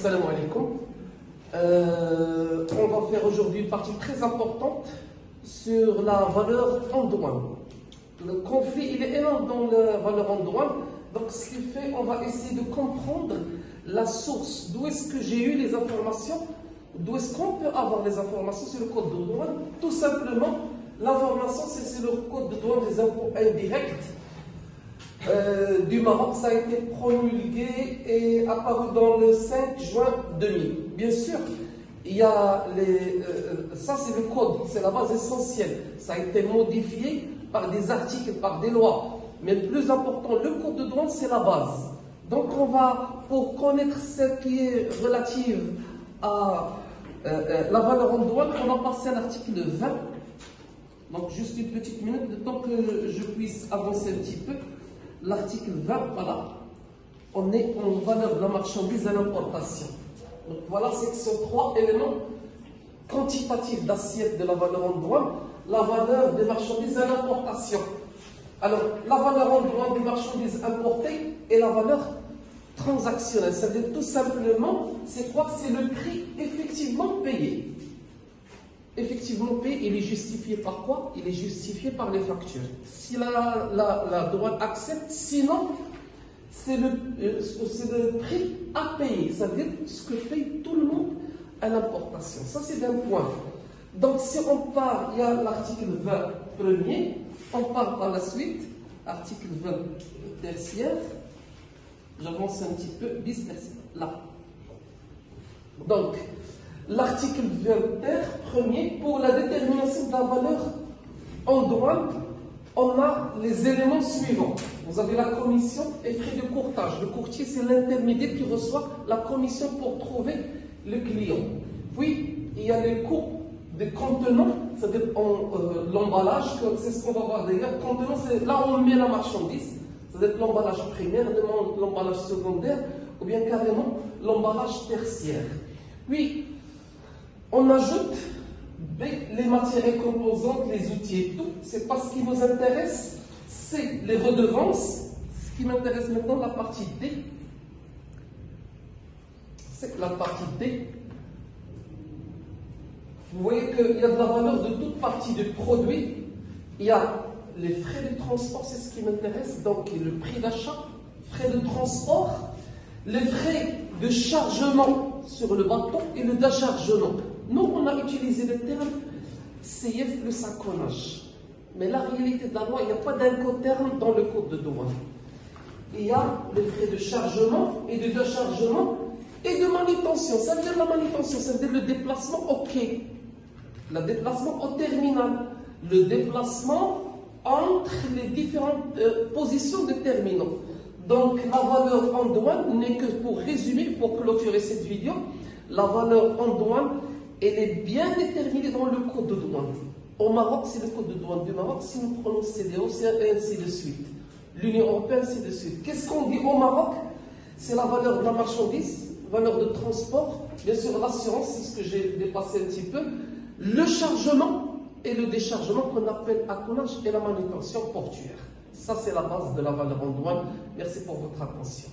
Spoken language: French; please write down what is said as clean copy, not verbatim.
Salam alaikum. On va faire aujourd'hui une partie très importante sur la valeur en douane. Le conflit, il est énorme dans la valeur en douane. Donc, ce qui fait, on va essayer de comprendre la source. D'où est-ce que j'ai eu les informations? D'où est-ce qu'on peut avoir les informations sur le code de douane? Tout simplement, l'information, c'est sur le code de douane des impôts indirects du Maroc. Ça a été promulgué et apparu dans le 5 juin 2000. Bien sûr, il y a ça c'est le code, c'est la base essentielle. Ça a été modifié par des articles, par des lois. Mais le plus important, le code de douane, c'est la base. Donc on va, pour connaître ce qui est relatif à la valeur en douane, on va passer à l'article 20. Donc juste une petite minute, le temps que je puisse avancer un petit peu. L'article 20, voilà. On est en valeur de la marchandise à l'importation. Donc voilà, section 3, éléments quantitatifs d'assiette de la valeur en douane, la valeur des marchandises à l'importation. Alors, la valeur en douane des marchandises importées et la valeur transactionnelle. C'est-à-dire tout simplement, c'est quoi? C'est le prix effectivement payé. Effectivement payé, il est justifié par quoi? Il est justifié par les factures. Si la douane accepte, sinon, c'est le prix à payer. Ça veut dire ce que paye tout le monde à l'importation. Ça, c'est d'un point. Donc, si on part, il y a l'article 20 premier, on part par la suite, article 20 tertiaire, j'avance un petit peu, bis tertiaire, là. Donc, l'article 20 premier, pour la détermination de la valeur en douane, on a les éléments suivants. Vous avez la commission et frais de courtage. Le courtier, c'est l'intermédiaire qui reçoit la commission pour trouver le client. Puis, il y a les coûts de contenant, c'est-à-dire l'emballage, c'est ce qu'on va voir d'ailleurs. Contenant, c'est là où on met la marchandise, c'est-à-dire l'emballage primaire, l'emballage secondaire, ou bien carrément l'emballage tertiaire. Puis, on ajoute les matières et composantes, les outils et tout. C'est pas ce qui nous intéresse, c'est les redevances. Ce qui m'intéresse maintenant, la partie D, c'est la partie D. Vous voyez qu'il y a de la valeur de toute partie du produit. Il y a les frais de transport, c'est ce qui m'intéresse, donc le prix d'achat, frais de transport, les frais de chargement sur le bateau et le déchargement. Nous, on a utilisé le terme CF plus accolage. Mais la réalité de la loi, il n'y a pas d'incoterme dans le code de douane. Il y a les frais de chargement et de déchargement et de manutention. Ça veut dire la manutention, ça veut dire le déplacement au quai, le déplacement au terminal, le déplacement entre les différentes positions de terminaux. Donc la valeur en douane n'est que, pour résumer, pour clôturer cette vidéo, la valeur en douane, elle est bien déterminée dans le code de douane. Au Maroc, c'est le code de douane du Maroc. Si nous prenons CEDEAO, c'est ainsi de suite. L'Union européenne, ainsi de suite. Qu'est-ce qu'on dit au Maroc? C'est la valeur de la marchandise, valeur de transport, bien sûr l'assurance, c'est ce que j'ai dépassé un petit peu, le chargement et le déchargement qu'on appelle accolage et la manutention portuaire. Ça, c'est la base de la valeur en douane. Merci pour votre attention.